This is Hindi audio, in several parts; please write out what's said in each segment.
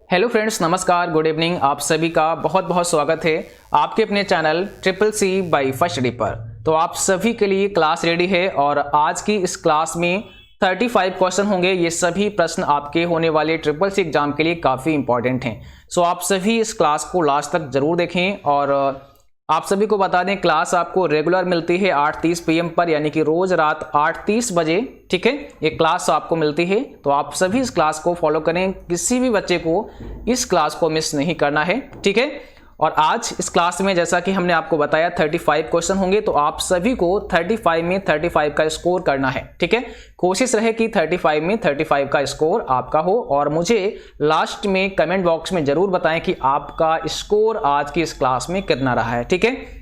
हेलो फ्रेंड्स, नमस्कार, गुड इवनिंग। आप सभी का बहुत बहुत स्वागत है आपके अपने channel triple C by first day पर। तो आप सभी के लिए क्लास रेडी है और आज की इस क्लास में 35 क्वेश्चन होंगे। ये सभी प्रश्न आपके होने वाले ट्रिपल सी एग्जाम के लिए काफ़ी इंपॉर्टेंट हैं। सो आप सभी इस क्लास को लास्ट तक जरूर देखें। और आप सभी को बता दें, क्लास आपको रेगुलर मिलती है 8:30 PM पर, यानी कि रोज रात 8:30 बजे। ठीक है, ये क्लास आपको मिलती है, तो आप सभी इस क्लास को फॉलो करें। किसी भी बच्चे को इस क्लास को मिस नहीं करना है। ठीक है, और आज इस क्लास में जैसा कि हमने आपको बताया 35 क्वेश्चन होंगे, तो आप सभी को 35 में 35 का स्कोर करना है। ठीक है, कोशिश रहे कि 35 में 35 का स्कोर आपका हो और मुझे लास्ट में कमेंट बॉक्स में जरूर बताएं कि आपका स्कोर आज की इस क्लास में कितना रहा है। ठीक है,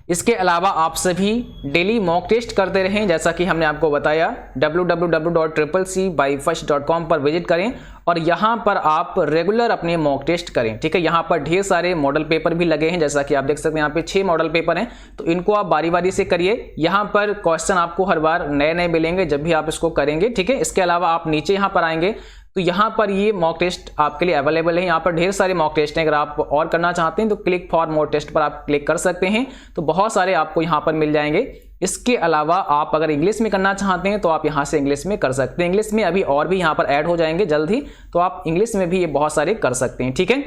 इसके अलावा आप सभी डेली मॉक टेस्ट करते रहें, जैसा कि हमने आपको बताया www.triplec.com पर विजिट करें और यहाँ पर आप रेगुलर अपने मॉक टेस्ट करें। ठीक है, यहाँ पर ढेर सारे मॉडल पेपर भी लगे हैं, जैसा कि आप देख सकते हैं यहाँ पे 6 मॉडल पेपर हैं, तो इनको आप बारी बारी से करिए। यहाँ पर क्वेश्चन आपको हर बार नए नए मिलेंगे जब भी आप इसको करेंगे। ठीक है, इसके अलावा आप नीचे यहाँ पर आएंगे तो यहाँ पर ये मॉक टेस्ट आपके लिए अवेलेबल है। यहाँ पर ढेर सारे मॉक टेस्ट हैं, अगर आप और करना चाहते हैं तो क्लिक फॉर मोर टेस्ट पर आप क्लिक कर सकते हैं, तो बहुत सारे आपको यहाँ पर मिल जाएंगे। इसके अलावा आप अगर इंग्लिश में करना चाहते हैं तो आप यहाँ से इंग्लिश में कर सकते हैं। इंग्लिश में अभी और भी यहाँ पर ऐड हो जाएंगे जल्द ही, तो आप इंग्लिश में भी ये बहुत सारे कर सकते हैं। ठीक है,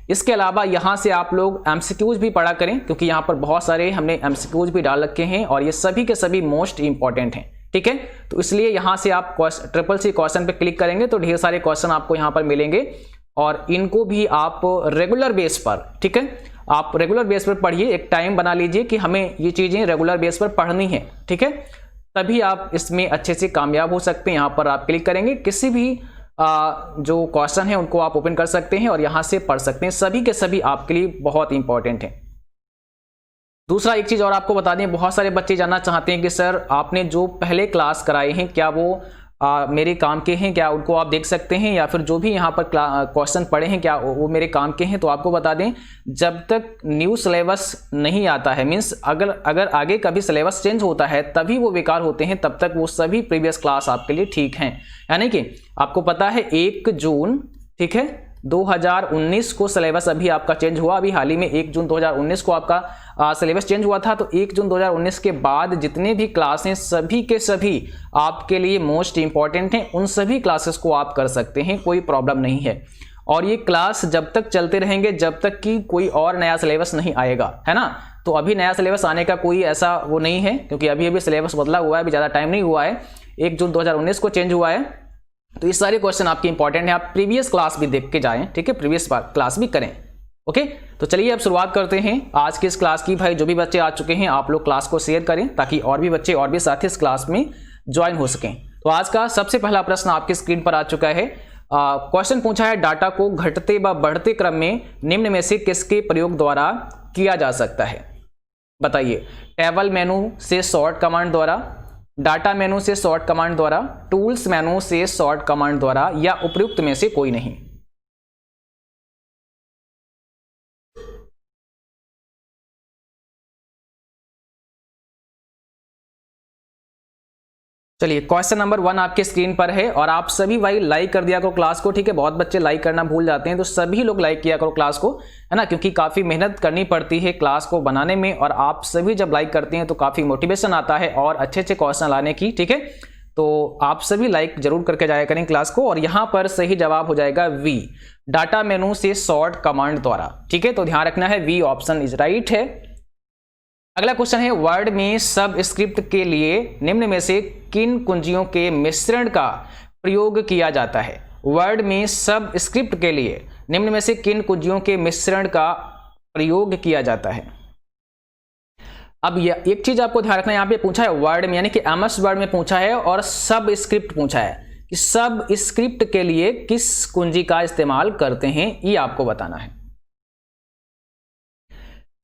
इसके अलावा यहाँ से आप लोग MCQs भी पढ़ा करें, क्योंकि यहाँ पर बहुत सारे हमने MCQs भी डाल रखे हैं और ये सभी के सभी मोस्ट इंपॉर्टेंट हैं। ठीक है, तो इसलिए यहाँ से आप ट्रिपल सी क्वेश्चन पे क्लिक करेंगे तो ढेर सारे क्वेश्चन आपको यहाँ पर मिलेंगे और इनको भी आप रेगुलर बेस पर, ठीक है, आप रेगुलर बेस पर पढ़िए। एक टाइम बना लीजिए कि हमें ये चीजें रेगुलर बेस पर पढ़नी है। ठीक है, तभी आप इसमें अच्छे से कामयाब हो सकते हैं। यहाँ पर आप क्लिक करेंगे, किसी भी जो क्वेश्चन है उनको आप ओपन कर सकते हैं और यहाँ से पढ़ सकते हैं। सभी के सभी आपके लिए बहुत इंपॉर्टेंट है। दूसरा एक चीज और आपको बता दें, बहुत सारे बच्चे जानना चाहते हैं कि सर आपने जो पहले क्लास कराए हैं क्या वो मेरे काम के हैं, क्या उनको आप देख सकते हैं, या फिर जो भी यहाँ पर क्वेश्चन पढ़े हैं क्या वो मेरे काम के हैं। तो आपको बता दें, जब तक न्यू सिलेबस नहीं आता है, मीन्स अगर आगे कभी सिलेबस चेंज होता है तभी वो बेकार होते हैं, तब तक वो सभी प्रीवियस क्लास आपके लिए ठीक हैं। यानी कि आपको पता है 1 जून, ठीक है, 2019 को सिलेबस अभी आपका चेंज हुआ। अभी हाल ही में 1 जून 2019 को आपका सिलेबस चेंज हुआ था, तो 1 जून 2019 के बाद जितने भी क्लासें सभी के सभी आपके लिए मोस्ट इंपॉर्टेंट हैं, उन सभी क्लासेस को आप कर सकते हैं, कोई प्रॉब्लम नहीं है। और ये क्लास जब तक चलते रहेंगे जब तक कि कोई और नया सिलेबस नहीं आएगा, है ना। तो अभी नया सिलेबस आने का कोई ऐसा वो नहीं है, क्योंकि अभी सिलेबस बदला हुआ है, अभी ज़्यादा टाइम नहीं हुआ है, 1 जून 2019 को चेंज हुआ है। तो ये सारे क्वेश्चन आपके इंपॉर्टेंट हैं, आप प्रीवियस क्लास भी देख के जाएं। ठीक है, प्रीवियस क्लास भी करें। ओके, तो चलिए अब शुरुआत करते हैं आज की इस क्लास की। भाई जो भी बच्चे आ चुके हैं आप लोग क्लास को शेयर करें ताकि और भी बच्चे और भी साथी इस क्लास में ज्वाइन हो सकें। तो आज का सबसे पहला प्रश्न आपकी स्क्रीन पर आ चुका है। क्वेश्चन पूछा है, डाटा को घटते व बढ़ते क्रम में निम्न में से किसके प्रयोग द्वारा किया जा सकता है। बताइए, टेबल मेनू से सॉर्ट कमांड द्वारा, डाटा मेनू से सॉर्ट कमांड द्वारा, टूल्स मेनू से सॉर्ट कमांड द्वारा, या उपयुक्त में से कोई नहीं। चलिए, क्वेश्चन नंबर 1 आपके स्क्रीन पर है और आप सभी भाई लाइक कर दिया करो क्लास को। ठीक है, बहुत बच्चे लाइक करना भूल जाते हैं, तो सभी लोग लाइक किया करो क्लास को, है ना, क्योंकि काफ़ी मेहनत करनी पड़ती है क्लास को बनाने में और आप सभी जब लाइक करते हैं तो काफ़ी मोटिवेशन आता है और अच्छे अच्छे क्वेश्चन लाने की। ठीक है, तो आप सभी लाइक जरूर करके जाया करें क्लास को। और यहाँ पर सही जवाब हो जाएगा वी, डाटा मेनू से सॉर्ट कमांड द्वारा। ठीक है, तो ध्यान रखना है, वी ऑप्शन इज राइट है। अगला क्वेश्चन है, वर्ड में सब स्क्रिप्ट के लिए निम्न में से किन कुंजियों के मिश्रण का प्रयोग किया जाता है। वर्ड में सब स्क्रिप्ट के लिए निम्न में से किन कुंजियों के मिश्रण का प्रयोग किया जाता है। अब एक चीज आपको ध्यान रखना है, यहाँ पे पूछा है वर्ड में, यानी कि MS वर्ड में पूछा है और सब स्क्रिप्ट पूछा है कि सब स्क्रिप्ट के लिए किस कुंजी का इस्तेमाल करते हैं, ये आपको बताना है।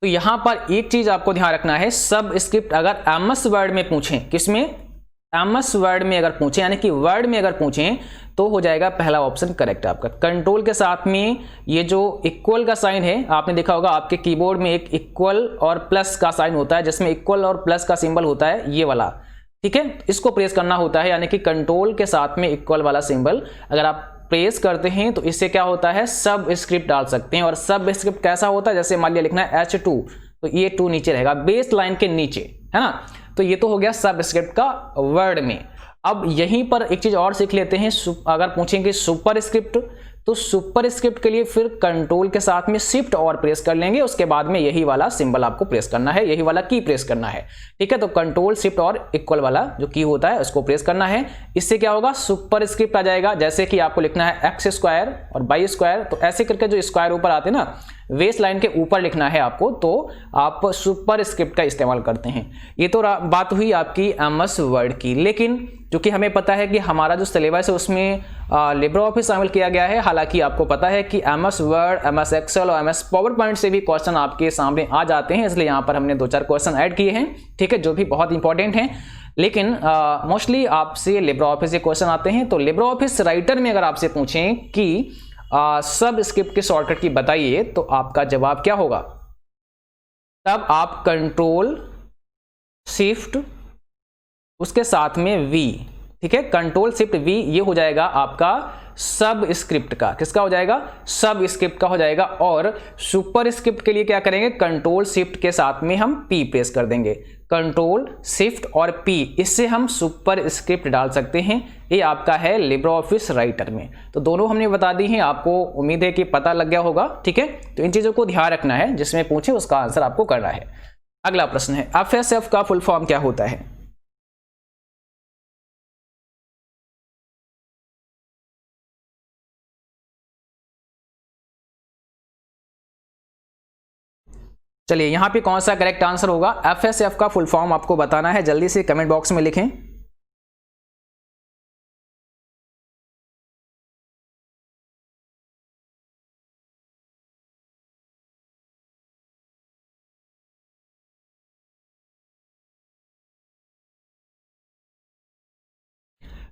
तो यहां पर एक चीज आपको ध्यान रखना है, सब स्क्रिप्ट अगर MS वर्ड में पूछें, किसमें, MS वर्ड में अगर पूछें, यानी कि वर्ड में अगर पूछें, तो हो जाएगा पहला ऑप्शन करेक्ट आपका। कंट्रोल के साथ में ये जो इक्वल का साइन है, आपने देखा होगा आपके कीबोर्ड में एक इक्वल और प्लस का साइन होता है, जिसमें इक्वल और प्लस का सिंबल होता है, ये वाला। ठीक है, इसको प्रेस करना होता है, यानी कि कंट्रोल के साथ में इक्वल वाला सिंबल अगर आप प्रेस करते हैं तो इससे क्या होता है, सब स्क्रिप्ट डाल सकते हैं। और सब स्क्रिप्ट कैसा होता है, जैसे मान लिया लिखना है H2 तो ये 2 नीचे रहेगा बेस लाइन के नीचे, है ना। तो ये तो हो गया सब स्क्रिप्ट का वर्ड में। अब यहीं पर एक चीज और सीख लेते हैं, अगर पूछेंगे सुपर स्क्रिप्ट तो सुपर स्क्रिप्ट के लिए फिर कंट्रोल के साथ में शिफ्ट और प्रेस कर लेंगे, उसके बाद में यही वाला सिंबल आपको प्रेस करना है, यही वाला की प्रेस करना है, ठीक है। तो कंट्रोल शिफ्ट और इक्वल वाला जो की होता है उसको प्रेस करना है। इससे क्या होगा, सुपर स्क्रिप्ट आ जाएगा। जैसे कि आपको लिखना है x स्क्वायर और y स्क्वायर, तो ऐसे करके जो स्क्वायर ऊपर आते हैं ना, वेस लाइन के ऊपर लिखना है आपको, तो आप सुपर स्क्रिप्ट का इस्तेमाल करते हैं। ये तो बात हुई आपकी MS वर्ड की। लेकिन क्योंकि हमें पता है कि हमारा जो सिलेबस है उसमें लिब्रे ऑफिस शामिल किया गया है, हालांकि आपको पता है कि MS वर्ड, MS एक्सेल और MS पावर पॉइंट से भी क्वेश्चन आपके सामने आ जाते हैं, इसलिए यहाँ पर हमने 2-4 क्वेश्चन ऐड किए हैं, ठीक है, जो भी बहुत इंपॉर्टेंट हैं। लेकिन मोस्टली आपसे लिब्रे ऑफिस से क्वेश्चन आते हैं। तो लिब्रे ऑफिस राइटर में अगर आपसे पूछें कि सब स्क्रिप्ट के शॉर्टकट की बताइए, तो आपका जवाब क्या होगा, तब आप कंट्रोल शिफ्ट उसके साथ में V, ठीक है, कंट्रोल शिफ्ट V, ये हो जाएगा आपका सब स्क्रिप्ट का। किसका हो जाएगा, सब स्क्रिप्ट का हो जाएगा। और सुपर स्क्रिप्ट के लिए क्या करेंगे, कंट्रोल शिफ्ट के साथ में हम P प्रेस कर देंगे, कंट्रोल शिफ्ट और P, इससे हम सुपर स्क्रिप्ट डाल सकते हैं। ये आपका है लिब्रे ऑफिस राइटर में। तो दोनों हमने बता दी हैं, आपको उम्मीद है कि पता लग गया होगा, ठीक है। तो इन चीजों को ध्यान रखना है, जिसमें पूछे उसका आंसर आपको करना है। अगला प्रश्न है, FSF का फुल फॉर्म क्या होता है। चलिए यहाँ पे कौन सा करेक्ट आंसर होगा, FSF का फुल फॉर्म आपको बताना है, जल्दी से कमेंट बॉक्स में लिखें।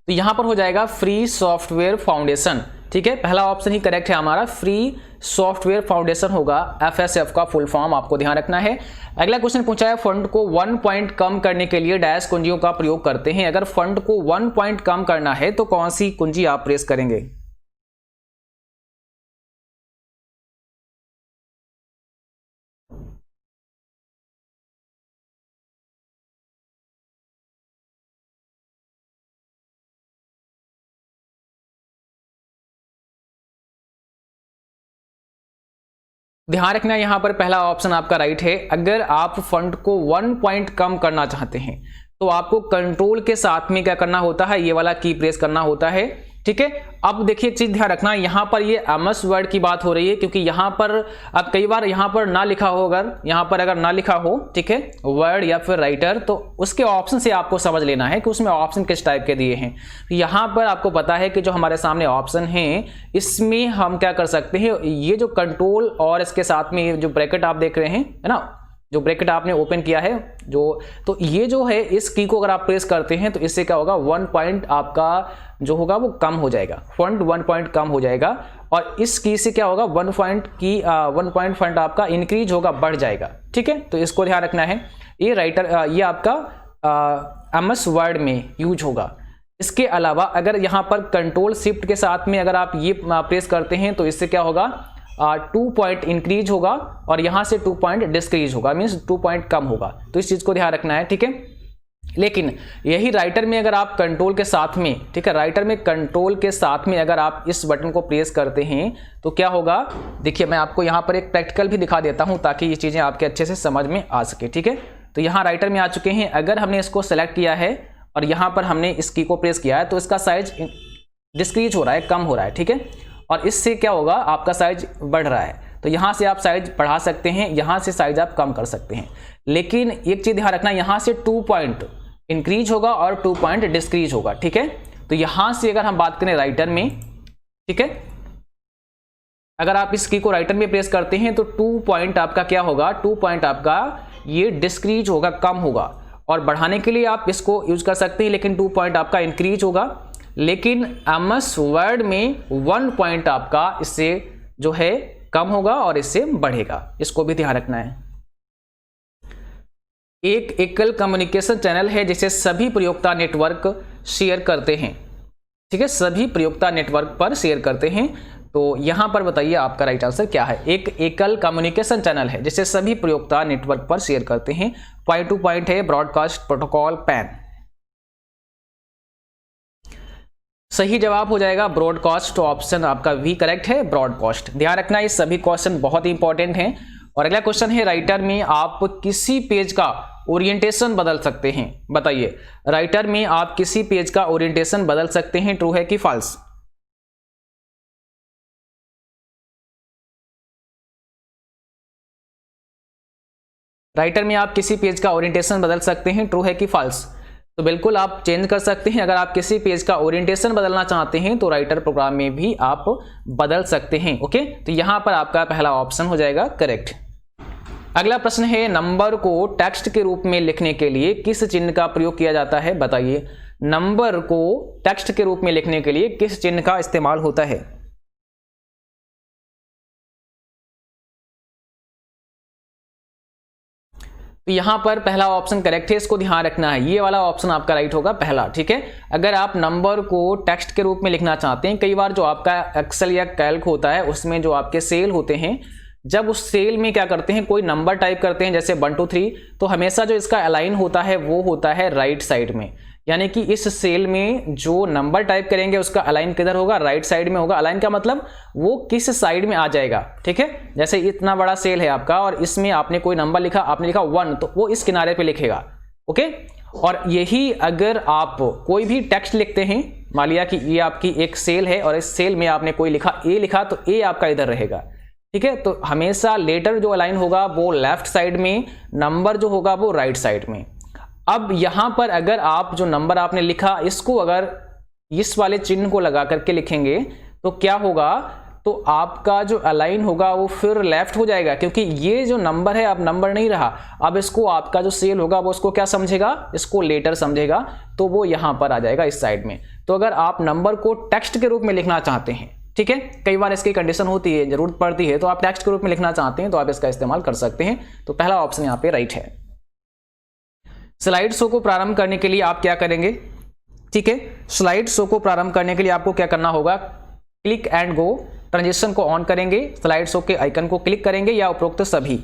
तो यहां पर हो जाएगा फ्री सॉफ्टवेयर फाउंडेशन, ठीक है, पहला ऑप्शन ही करेक्ट है हमारा, फ्री सॉफ्टवेयर फाउंडेशन होगा FSF का फुल फॉर्म, आपको ध्यान रखना है। अगला क्वेश्चन पूछा है, फंड को 1 पॉइंट कम करने के लिए डैश कुंजियों का प्रयोग करते हैं। अगर फंड को 1 पॉइंट कम करना है तो कौन सी कुंजी आप प्रेस करेंगे। ध्यान रखना, यहां पर पहला ऑप्शन आपका राइट है। अगर आप फंड को 1 पॉइंट कम करना चाहते हैं तो आपको कंट्रोल के साथ में क्या करना होता है, ये वाला की प्रेस करना होता है, ठीक है। अब देखिए एक चीज ध्यान रखना, यहां पर ये MS वर्ड की बात हो रही है, क्योंकि यहां पर अब कई बार यहां पर ना लिखा हो, अगर यहां पर अगर ना लिखा हो, ठीक है, वर्ड या फिर राइटर, तो उसके ऑप्शन से आपको समझ लेना है कि उसमें ऑप्शन किस टाइप के दिए हैं। यहां पर आपको पता है कि जो हमारे सामने ऑप्शन हैं, इसमें हम क्या कर सकते हैं, ये जो कंट्रोल और इसके साथ में जो ब्रैकेट आप देख रहे हैं, है ना, जो ब्रैकेट आपने ओपन किया है, जो तो ये जो है, इस की को अगर आप प्रेस करते हैं तो इससे क्या होगा, 1 पॉइंट आपका जो होगा वो कम हो जाएगा, फंड 1 पॉइंट कम हो जाएगा। और इस की से क्या होगा, 1 पॉइंट फंड आपका इंक्रीज होगा, बढ़ जाएगा, ठीक है। तो इसको ध्यान रखना है, ये राइटर ये आपका MS वर्ड में यूज होगा। इसके अलावा अगर यहाँ पर कंट्रोल शिफ्ट के साथ में अगर आप ये प्रेस करते हैं तो इससे क्या होगा, 2 पॉइंट इंक्रीज होगा और यहाँ से 2 पॉइंट डिस्क्रीज होगा, मीन्स 2 पॉइंट कम होगा। तो इस चीज को ध्यान रखना है, ठीक है। लेकिन यही राइटर में अगर आप कंट्रोल के साथ में, ठीक है, राइटर में कंट्रोल के साथ में अगर आप इस बटन को प्रेस करते हैं तो क्या होगा, देखिए मैं आपको यहाँ पर एक प्रैक्टिकल भी दिखा देता हूँ ताकि ये चीजें आपके अच्छे से समझ में आ सके, ठीक है। तो यहाँ राइटर में आ चुके हैं, अगर हमने इसको सेलेक्ट किया है और यहाँ पर हमने इस की को प्रेस किया है तो इसका साइज डिस्क्रीज हो रहा है, कम हो रहा है, ठीक है। और इससे क्या होगा, आपका साइज बढ़ रहा है, तो यहाँ से आप साइज बढ़ा सकते हैं, यहाँ से साइज आप कम कर सकते हैं। लेकिन एक चीज ध्यान रखना, यहाँ से 2 पॉइंट इंक्रीज होगा और 2 पॉइंट डिस्क्रीज होगा, ठीक है। तो यहाँ से अगर हम बात करें राइटर में, ठीक है, अगर आप इस की को राइटर में प्रेस करते हैं तो 2 पॉइंट आपका क्या होगा, 2 पॉइंट आपका ये डिस्क्रीज होगा, कम होगा। और बढ़ाने के लिए आप इसको यूज कर सकते हैं, लेकिन 2 पॉइंट आपका इंक्रीज होगा। लेकिन MS वर्ड में 1 पॉइंट आपका इससे जो है कम होगा और इससे बढ़ेगा, इसको भी ध्यान रखना है। एक एकल कम्युनिकेशन चैनल है जिसे सभी प्रयोक्ता नेटवर्क शेयर करते हैं। ठीक है, सभी प्रयोक्ता नेटवर्क पर शेयर करते हैं। तो यहां पर बताइए आपका राइट आंसर क्या है। एक एकल कम्युनिकेशन चैनल है जिसे सभी प्रयोक्ता नेटवर्क पर शेयर करते हैं। पॉइंट टू पॉइंट है ब्रॉडकास्ट प्रोटोकॉल पैन। सही जवाब हो जाएगा ब्रॉडकास्ट, तो ऑप्शन आपका वी करेक्ट है, ब्रॉडकास्ट। ध्यान रखना ये सभी क्वेश्चन बहुत ही इंपॉर्टेंट हैं। और अगला क्वेश्चन है, राइटर में आप किसी पेज का ओरिएंटेशन बदल सकते हैं। बताइए, राइटर में आप किसी पेज का ओरिएंटेशन बदल सकते हैं, ट्रू है कि फॉल्स? राइटर में आप किसी पेज का ओरिएंटेशन बदल सकते हैं, ट्रू है कि फॉल्स? तो बिल्कुल आप चेंज कर सकते हैं। अगर आप किसी पेज का ओरिएंटेशन बदलना चाहते हैं तो राइटर प्रोग्राम में भी आप बदल सकते हैं। ओके, तो यहां पर आपका पहला ऑप्शन हो जाएगा करेक्ट। अगला प्रश्न है, नंबर को टेक्स्ट के रूप में लिखने के लिए किस चिन्ह का प्रयोग किया जाता है? बताइए, नंबर को टेक्स्ट के रूप में लिखने के लिए किस चिन्ह का इस्तेमाल होता है? तो यहां पर पहला ऑप्शन करेक्ट है, इसको ध्यान रखना है, ये वाला ऑप्शन आपका राइट होगा पहला। ठीक है, अगर आप नंबर को टेक्स्ट के रूप में लिखना चाहते हैं, कई बार जो आपका एक्सेल या कैल्क होता है उसमें जो आपके सेल होते हैं, जब उस सेल में क्या करते हैं, कोई नंबर टाइप करते हैं जैसे 1 2 3, तो हमेशा जो इसका अलाइन होता है वो होता है राइट साइड में। यानी कि इस सेल में जो नंबर टाइप करेंगे उसका अलाइन किधर होगा? राइट साइड में होगा। अलाइन का मतलब वो किस साइड में आ जाएगा। ठीक है, जैसे इतना बड़ा सेल है आपका और इसमें आपने कोई नंबर लिखा, आपने लिखा 1, तो वो इस किनारे पे लिखेगा। ओके, और यही अगर आप कोई भी टेक्स्ट लिखते हैं, मान लिया कि ये आपकी एक सेल है और इस सेल में आपने कोई लिखा ए लिखा, तो ए आपका इधर रहेगा। ठीक है, तो हमेशा लेटर जो अलाइन होगा वो लेफ्ट साइड में, नंबर जो होगा वो राइट साइड में। अब यहां पर अगर आप जो नंबर आपने लिखा इसको अगर इस वाले चिन्ह को लगा करके लिखेंगे तो क्या होगा? तो आपका जो अलाइन होगा वो फिर लेफ्ट हो जाएगा, क्योंकि ये जो नंबर है अब नंबर नहीं रहा। अब इसको आपका जो सेल होगा वो इसको क्या समझेगा? इसको लेटर समझेगा, तो वो यहां पर आ जाएगा इस साइड में। तो अगर आप नंबर को टेक्स्ट के रूप में लिखना चाहते हैं, ठीक है, कई बार इसकी कंडीशन होती है, जरूरत पड़ती है, तो आप टेक्स्ट के रूप में लिखना चाहते हैं तो आप इसका इस्तेमाल कर सकते हैं। तो पहला ऑप्शन यहाँ पे राइट है। स्लाइड शो को प्रारंभ करने के लिए आप क्या करेंगे? ठीक है, स्लाइड शो को प्रारंभ करने के लिए आपको क्या करना होगा? क्लिक एंड गो ट्रांजिशन को ऑन करेंगे, स्लाइड शो के आइकन को क्लिक करेंगे या उपरोक्त सभी?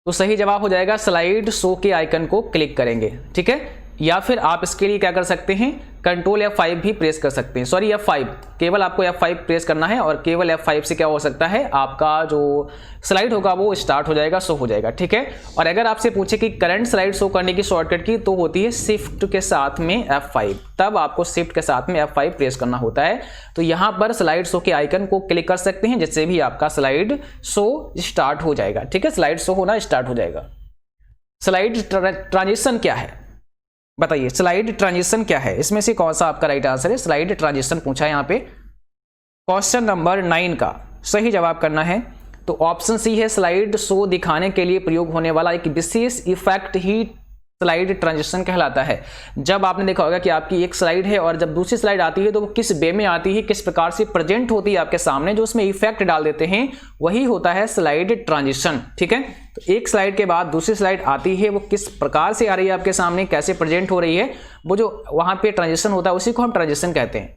तो सही जवाब हो जाएगा स्लाइड शो के आइकन को क्लिक करेंगे। ठीक है, या फिर आप इसके लिए क्या कर सकते हैं? कंट्रोल F5 भी प्रेस कर सकते हैं। सॉरी, F5, केवल आपको F5 प्रेस करना है और केवल F5 से क्या हो सकता है? आपका जो स्लाइड होगा वो स्टार्ट हो जाएगा, शो हो जाएगा। ठीक है, और अगर आपसे पूछे कि करंट स्लाइड शो करने की शॉर्टकट की, तो होती है शिफ्ट के साथ में F5, तब आपको शिफ्ट के साथ में F5 प्रेस करना होता है। तो यहां पर स्लाइड शो के आइकन को क्लिक कर सकते हैं, जिससे भी आपका स्लाइड शो स्टार्ट हो जाएगा। ठीक है, स्लाइड शो होना स्टार्ट हो जाएगा। स्लाइड ट्रांजिशन क्या है? बताइए, स्लाइड ट्रांजिशन क्या है? इसमें से कौन सा आपका राइट आंसर है? स्लाइड ट्रांजिशन पूछा है यहाँ पे क्वेश्चन नंबर 9 का सही जवाब करना है। तो ऑप्शन सी है, स्लाइड शो दिखाने के लिए प्रयोग होने वाला एक विशेष इफेक्ट ही स्लाइड ट्रांजिशन कहलाता है। जब आपने देखा होगा कि आपकी एक स्लाइड है और जब दूसरी स्लाइड आती है तो वो किस वे में आती है, किस प्रकार से प्रेजेंट होती है आपके सामने, जो उसमें इफेक्ट डाल देते हैं, वही होता है स्लाइड ट्रांजिशन। ठीक है, तो एक स्लाइड के बाद दूसरी स्लाइड आती है, वो किस प्रकार से आ रही है आपके सामने, कैसे प्रेजेंट हो रही है, वो जो वहां पे ट्रांजिशन होता है उसी को हम ट्रांजिशन कहते हैं।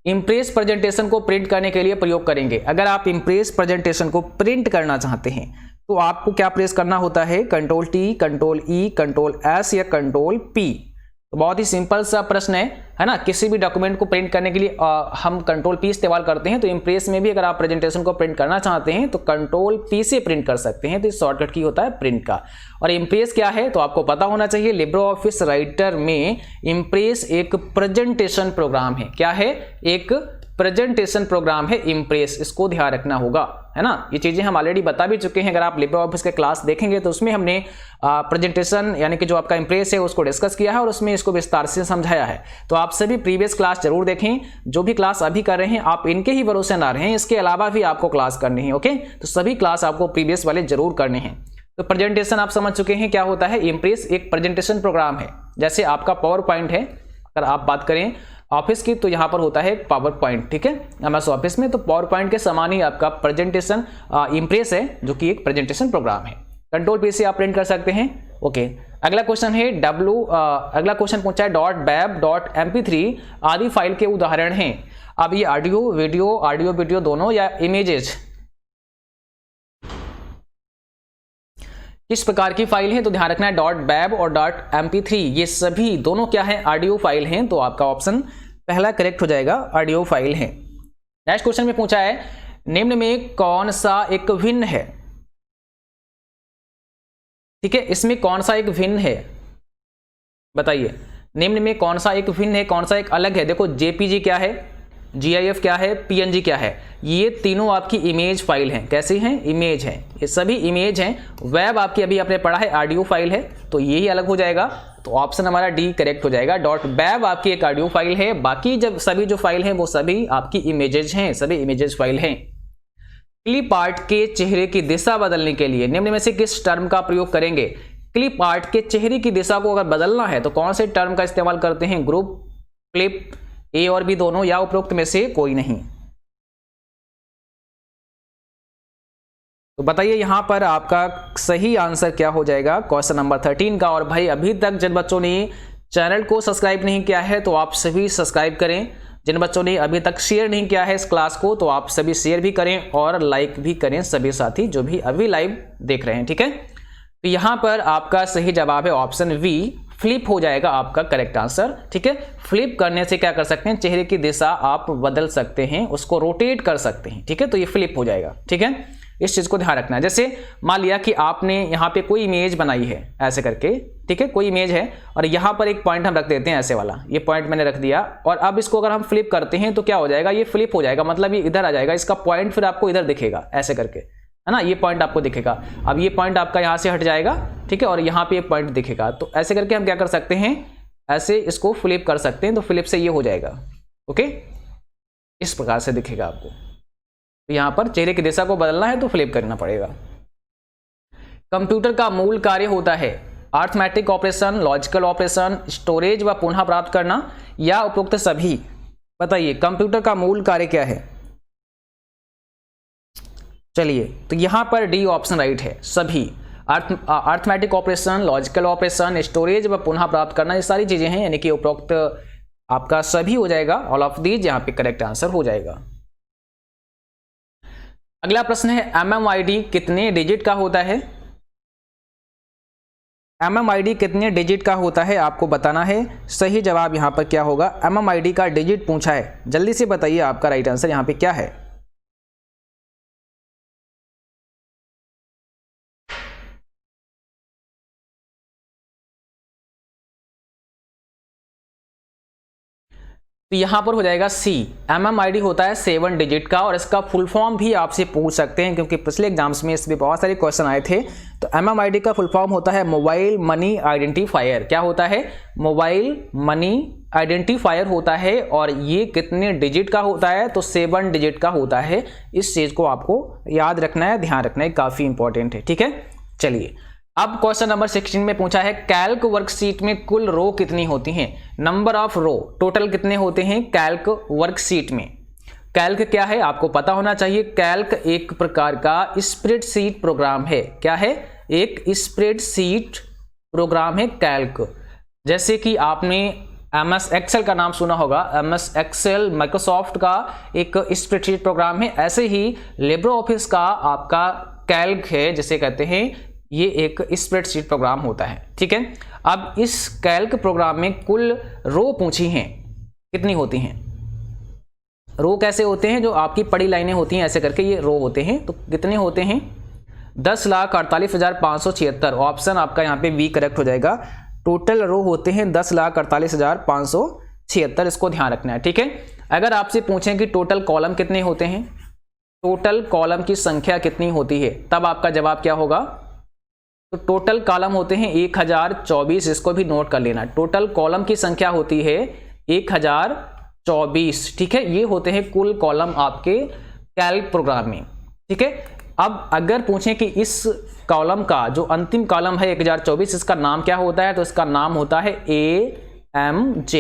इंप्रेस प्रेजेंटेशन को प्रिंट करने के लिए प्रयोग करेंगे। अगर आप इंप्रेस प्रेजेंटेशन को प्रिंट करना चाहते हैं तो आपको क्या प्रेस करना होता है? Control T, control E, control S या कंट्रोल P। तो बहुत ही सिंपल सा प्रश्न है ना। किसी भी डॉक्यूमेंट को प्रिंट करने के लिए हम कंट्रोल P इस्तेमाल करते हैं। तो इंप्रेस में भी अगर आप प्रेजेंटेशन को प्रिंट करना चाहते हैं तो कंट्रोल P से प्रिंट कर सकते हैं। तो इस शॉर्टकट की होता है प्रिंट का। और इंप्रेस क्या है तो आपको पता होना चाहिए, लिब्रे ऑफिस राइटर में इंप्रेस एक प्रेजेंटेशन प्रोग्राम है। क्या है? एक प्रेजेंटेशन प्रोग्राम है इंप्रेस, इसको ध्यान रखना होगा, है ना। ये चीजें हम ऑलरेडी बता भी चुके हैं। अगर आप लिब्रे ऑफिस के क्लास देखेंगे तो उसमें हमने प्रेजेंटेशन यानी कि जो आपका इंप्रेस है उसको डिस्कस किया है और उसमें इसको विस्तार से समझाया है। तो आप सभी प्रीवियस क्लास जरूर देखें। जो भी क्लास अभी कर रहे हैं आप इनके ही भरोसे ना रहें, इसके अलावा भी आपको क्लास करनी है। ओके, तो सभी क्लास आपको प्रीवियस वाले जरूर करने हैं। तो प्रेजेंटेशन आप समझ चुके हैं क्या होता है। इंप्रेस एक प्रेजेंटेशन प्रोग्राम है, जैसे आपका पावर पॉइंट है। अगर आप बात करें ऑफिस की तो यहाँ पर होता है पावर पॉइंट, ठीक है, एमएस ऑफिस में। तो पावर पॉइंट के समान ही आपका प्रेजेंटेशन इंप्रेस है, जो कि एक प्रेजेंटेशन प्रोग्राम है। कंट्रोल P से आप प्रिंट कर सकते हैं। ओके। अगला क्वेश्चन है अगला क्वेश्चन पूछा है .bab .mp3 आदि फाइल के उदाहरण हैं। अब ये ऑडियो वीडियो दोनों या इमेजेस किस प्रकार की फाइल है, तो ध्यान रखना है .bab और .mp3 ये सभी दोनों क्या है, ऑडियो फाइल हैं। तो आपका ऑप्शन पहला करेक्ट हो जाएगा, ऑडियो फाइल है। नेक्स्ट क्वेश्चन में पूछा है निम्न में कौन सा एक भिन्न है, ठीक है, इसमें कौन सा एक भिन्न है, बताइए निम्न में कौन सा एक भिन्न है, कौन सा एक अलग है। देखो जेपीजी क्या है, GIF क्या है, PNG क्या है, ये तीनों आपकी इमेज फाइल हैं। कैसी हैं, इमेज हैं, ये सभी इमेज हैं। वेब आपकी अभी आपने पढ़ा है ऑडियो फाइल है, तो ये ही अलग हो जाएगा। तो ऑप्शन हमारा डी करेक्ट हो जाएगा। .bab आपकी एक ऑडियो फाइल है, बाकी जब सभी जो फाइल हैं वो सभी आपकी इमेजेज हैं, सभी इमेजेज फाइल हैं। क्लिप आर्ट के चेहरे की दिशा बदलने के लिए निम्न में से किस टर्म का प्रयोग करेंगे। क्लिप आर्ट के चेहरे की दिशा को अगर बदलना है तो कौन से टर्म का इस्तेमाल करते हैं, ग्रुप, क्लिप, ए और बी दोनों, या उपरोक्त में से कोई नहीं। तो बताइए यहां पर आपका सही आंसर क्या हो जाएगा, क्वेश्चन नंबर 13 का। और भाई अभी तक जिन बच्चों ने चैनल को सब्सक्राइब नहीं किया है तो आप सभी सब्सक्राइब करें। जिन बच्चों ने अभी तक शेयर नहीं किया है इस क्लास को तो आप सभी शेयर भी करें और लाइक भी करें, सभी साथी जो भी अभी लाइव देख रहे हैं, ठीक है। तो यहां पर आपका सही जवाब है ऑप्शन वी, फ्लिप हो जाएगा आपका करेक्ट आंसर, ठीक है। फ्लिप करने से क्या कर सकते हैं, चेहरे की दिशा आप बदल सकते हैं, उसको रोटेट कर सकते हैं, ठीक है। तो ये फ्लिप हो जाएगा, ठीक है, इस चीज को ध्यान रखना है। जैसे मान लिया कि आपने यहाँ पे कोई इमेज बनाई है ऐसे करके, ठीक है, कोई इमेज है और यहाँ पर एक पॉइंट हम रख देते हैं ऐसे वाला, ये पॉइंट मैंने रख दिया और अब इसको अगर हम फ्लिप करते हैं तो क्या हो जाएगा, ये फ्लिप हो जाएगा, मतलब ये इधर आ जाएगा, इसका पॉइंट फिर आपको इधर दिखेगा ऐसे करके, है ना, ये पॉइंट आपको दिखेगा। अब ये पॉइंट आपका यहाँ से हट जाएगा, ठीक है, और यहाँ पे एक पॉइंट दिखेगा। तो ऐसे करके हम क्या कर सकते हैं, ऐसे इसको फ्लिप कर सकते हैं, तो फ्लिप से ये हो जाएगा, ओके, इस प्रकार से दिखेगा आपको। तो यहाँ पर चेहरे की दिशा को बदलना है तो फ्लिप करना पड़ेगा। कंप्यूटर का मूल कार्य होता है arithmetic operation, logical operation, storage व पुनः प्राप्त करना, या उपरोक्त सभी। बताइए कंप्यूटर का मूल कार्य क्या है। चलिए तो यहां पर डी ऑप्शन राइट है, सभी। Arithmetic operation, logical operation, storage व पुनः प्राप्त करना, ये सारी चीजें हैं, यानी कि उपरोक्त आपका सभी हो जाएगा, ऑल ऑफ दीज यहाँ पे करेक्ट आंसर हो जाएगा। अगला प्रश्न है MMID कितने डिजिट का होता है। MMID कितने डिजिट का होता है आपको बताना है। सही जवाब यहाँ पर क्या होगा, MMID का डिजिट पूछा है, जल्दी से बताइए आपका राइट आंसर यहाँ पे क्या है। तो यहां पर हो जाएगा सी, MMID होता है 7 डिजिट का और इसका फुल फॉर्म भी आपसे पूछ सकते हैं क्योंकि पिछले एग्जाम्स में इसमें बहुत सारे क्वेश्चन आए थे। तो MMID का फुल फॉर्म होता है मोबाइल मनी आइडेंटिफायर। क्या होता है, मोबाइल मनी आइडेंटिफायर होता है और ये कितने डिजिट का होता है, तो 7 डिजिट का होता है। इस चीज को आपको याद रखना है, ध्यान रखना है, काफी इंपॉर्टेंट है, ठीक है। चलिए अब क्वेश्चन नंबर 16 में पूछा है कैल्क वर्कशीट में कुल रो कितनी होती हैं। नंबर ऑफ रो, टोटल कितने होते हैं कैल्क वर्कशीट में। कैल्क क्या है आपको पता होना चाहिए। कैल्क एक प्रकार का स्प्रेडशीट प्रोग्राम है। क्या है, एक स्प्रेडशीट प्रोग्राम है कैल्क। जैसे कि आपने MS एक्सेल का नाम सुना होगा, MS एक्सेल माइक्रोसॉफ्ट का एक स्प्रेडशीट प्रोग्राम है, ऐसे ही लिब्रे ऑफिस का आपका कैल्क है, जिसे कहते हैं ये एक स्प्रेडशीट प्रोग्राम होता है, ठीक है। अब इस कैल्क प्रोग्राम में कुल रो पूछी हैं, कितनी होती हैं। रो कैसे होते हैं, जो आपकी पड़ी लाइनें होती हैं ऐसे करके ये रो होते हैं। तो कितने होते हैं, 10,48,576। ऑप्शन आपका यहाँ पे बी करेक्ट हो जाएगा। टोटल रो होते हैं 10,48,576, इसको ध्यान रखना है, ठीक है। अगर आपसे पूछें कि टोटल कॉलम कितने होते हैं, टोटल कॉलम की संख्या कितनी होती है, तब आपका जवाब क्या होगा। तो टोटल कॉलम होते हैं 1024, इसको भी नोट कर लेना। टोटल कॉलम की संख्या होती है 1024, ठीक है। ये होते हैं कुल कॉलम आपके कैल्क प्रोग्राम में, ठीक है। अब अगर पूछें कि इस कॉलम का जो अंतिम कॉलम है 1024, इसका नाम क्या होता है, तो इसका नाम होता है AMJ।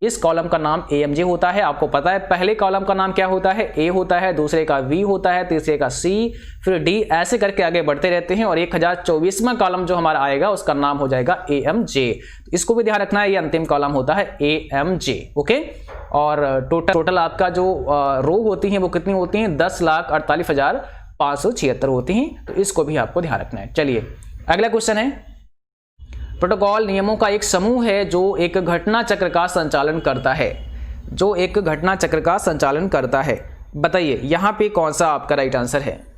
इस कॉलम का नाम AMJ होता है। आपको पता है पहले कॉलम का नाम क्या होता है, A होता है, दूसरे का V होता है, तीसरे का C, फिर D, ऐसे करके आगे बढ़ते रहते हैं और 1024वां कॉलम जो हमारा आएगा उसका नाम हो जाएगा AMJ। इसको भी ध्यान रखना है, ये अंतिम कॉलम होता है AMJ। ओके, और टोटल आपका जो रो होती हैं वो कितनी होती हैं, 10,48,576 होती हैं। तो इसको भी आपको ध्यान रखना है। चलिए अगला क्वेश्चन है, प्रोटोकॉल नियमों का एक समूह है जो एक घटना चक्र का संचालन करता है, जो एक घटना चक्र का संचालन करता है। बताइए यहां पे कौन सा आपका राइट आंसर है।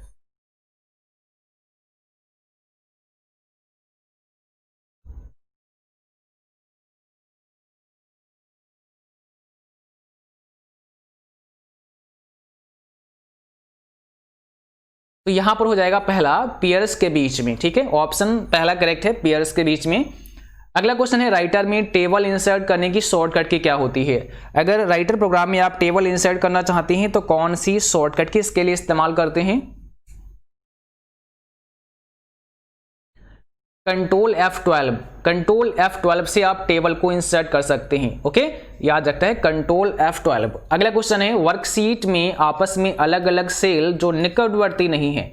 तो यहां पर हो जाएगा पहला पेयर्स के बीच में। ठीक है, ऑप्शन पहला करेक्ट है, पेयर्स के बीच में। अगला क्वेश्चन है, राइटर में टेबल इंसर्ट करने की शॉर्टकट की क्या होती है। अगर राइटर प्रोग्राम में आप टेबल इंसर्ट करना चाहते हैं तो कौन सी शॉर्टकट की इसके लिए इस्तेमाल करते हैं। कंट्रोल F12 से आप टेबल को इंसर्ट कर सकते हैं। ओके, याद रखता है कंट्रोल F12। अगला क्वेश्चन है, वर्कशीट में आपस में अलग अलग सेल जो निकटवर्ती नहीं है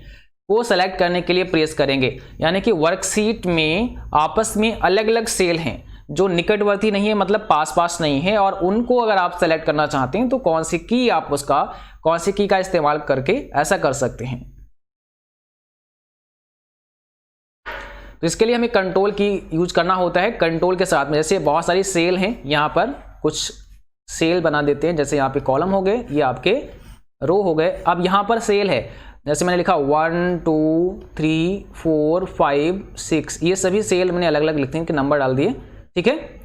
को सेलेक्ट करने के लिए प्रेस करेंगे। यानी कि वर्कशीट में आपस में अलग अलग सेल हैं जो निकटवर्ती नहीं है, मतलब पास पास नहीं है, और उनको अगर आप सेलेक्ट करना चाहते हैं तो कौन सी की का इस्तेमाल करके ऐसा कर सकते हैं। तो इसके लिए हमें कंट्रोल की यूज करना होता है। कंट्रोल के साथ में जैसे बहुत सारी सेल हैं, यहाँ पर कुछ सेल बना देते हैं, जैसे यहाँ पे कॉलम हो गए, ये आपके रो हो गए। अब यहाँ पर सेल है, जैसे मैंने लिखा 1 2 3 4 5 6, ये सभी सेल मैंने अलग अलग लिखते हैं कि नंबर डाल दिए। ठीक है,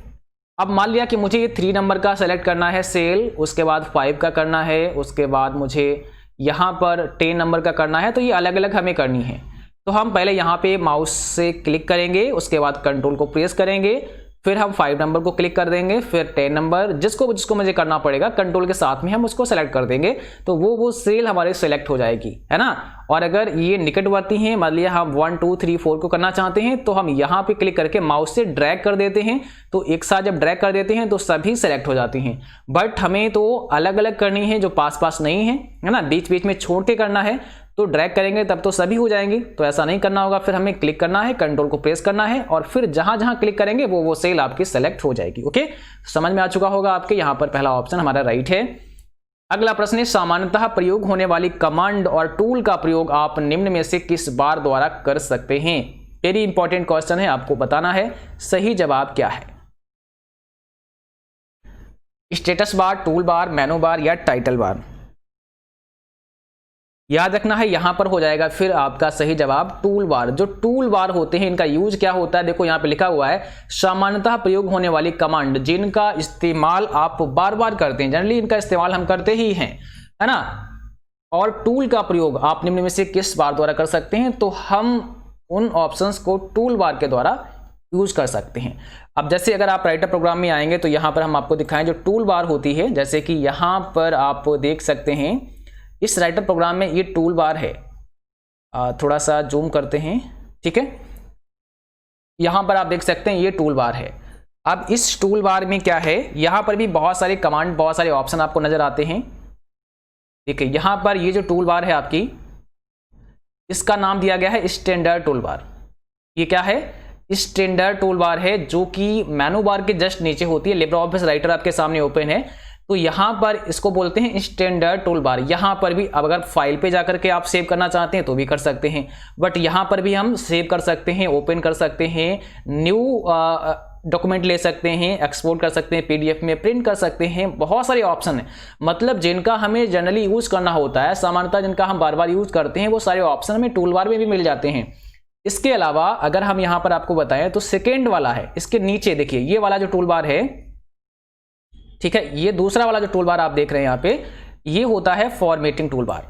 अब मान लिया कि मुझे ये 3 नंबर का सेलेक्ट करना है सेल, उसके बाद 5 का करना है, उसके बाद मुझे यहाँ पर 10 नंबर का करना है। तो ये अलग अलग हमें करनी है। तो हम पहले यहाँ पे माउस से क्लिक करेंगे, उसके बाद कंट्रोल को प्रेस करेंगे, फिर हम 5 नंबर को क्लिक कर देंगे, फिर 10 नंबर, जिसको मुझे करना पड़ेगा कंट्रोल के साथ में हम उसको सेलेक्ट कर देंगे। तो वो सेल हमारे सेलेक्ट हो जाएगी, है ना। और अगर ये निकटवर्ती हैं, मान लिया हम 1 2 3 4 को करना चाहते हैं, तो हम यहाँ पे क्लिक करके माउस से ड्रैग कर देते हैं। तो एक साथ जब ड्रैग कर देते हैं तो सभी सेलेक्ट हो जाती हैं। बट हमें तो अलग अलग करनी है, जो पास पास नहीं है ना, बीच बीच में छोड़ के करना है। तो ड्रैग करेंगे तब तो सभी हो जाएंगी, तो ऐसा नहीं करना होगा। फिर हमें क्लिक करना है, कंट्रोल को प्रेस करना है, और फिर जहां जहां क्लिक करेंगे वो सेल आपकी सेलेक्ट हो जाएगी। ओके, समझ में आ चुका होगा आपके, यहां पर पहला ऑप्शन हमारा राइट है। अगला प्रश्न है, सामान्यतः प्रयोग होने वाली कमांड और टूल का प्रयोग आप निम्न में से किस बार द्वारा कर सकते हैं। वेरी इंपॉर्टेंट क्वेश्चन है, आपको बताना है सही जवाब क्या है। स्टेटस बार, टूल बार, मेनू बार या टाइटल बार। याद रखना है, यहां पर हो जाएगा फिर आपका सही जवाब टूल बार। जो टूल बार होते हैं इनका यूज क्या होता है, देखो यहां पे लिखा हुआ है सामान्यतः प्रयोग होने वाली कमांड जिनका इस्तेमाल आप बार बार करते हैं, जनरली इनका इस्तेमाल हम करते ही हैं, है ना। और टूल का प्रयोग आप निम्न में से किस बार द्वारा कर सकते हैं, तो हम उन ऑप्शंस को टूल बार के द्वारा यूज कर सकते हैं। अब जैसे अगर आप राइटर प्रोग्राम में आएंगे तो यहां पर हम आपको दिखाएं जो टूल बार होती है, जैसे कि यहां पर आप देख सकते हैं इस राइटर प्रोग्राम में ये टूल बार है। थोड़ा सा जूम करते हैं, ठीक है, यहां पर आप देख सकते हैं ये टूल बार है। अब इस टूल बार में क्या है, यहां पर भी बहुत सारे कमांड, बहुत सारे ऑप्शन आपको नजर आते हैं। ठीक है, यहां पर ये जो टूल बार है आपकी, इसका नाम दिया गया है स्टैंडर्ड टूल बार। ये क्या है, स्टैंडर्ड टूल बार है, जो कि मेनू बार के जस्ट नीचे होती है। लिब्रे ऑफिस राइटर आपके सामने ओपन है, तो यहां पर इसको बोलते हैं स्टैंडर्ड टूल बार। यहां पर भी अब अगर फाइल पे जाकर के आप सेव करना चाहते हैं तो भी कर सकते हैं, बट यहां पर भी हम सेव कर सकते हैं, ओपन कर सकते हैं, न्यू डॉक्यूमेंट ले सकते हैं, एक्सपोर्ट कर सकते हैं, पीडीएफ में प्रिंट कर सकते हैं। बहुत सारे ऑप्शन हैं, मतलब जिनका हमें जनरली यूज करना होता है, सामान्यतः जिनका हम बार बार यूज करते हैं, वो सारे ऑप्शन हमें टूल बार में भी मिल जाते हैं। इसके अलावा अगर हम यहां पर आपको बताएं तो सेकेंड वाला है, इसके नीचे देखिए ये वाला जो टूल बार है, ठीक है, ये दूसरा वाला जो टूल बार आप देख रहे हैं यहाँ पे, ये होता है फॉर्मेटिंग टूल बार।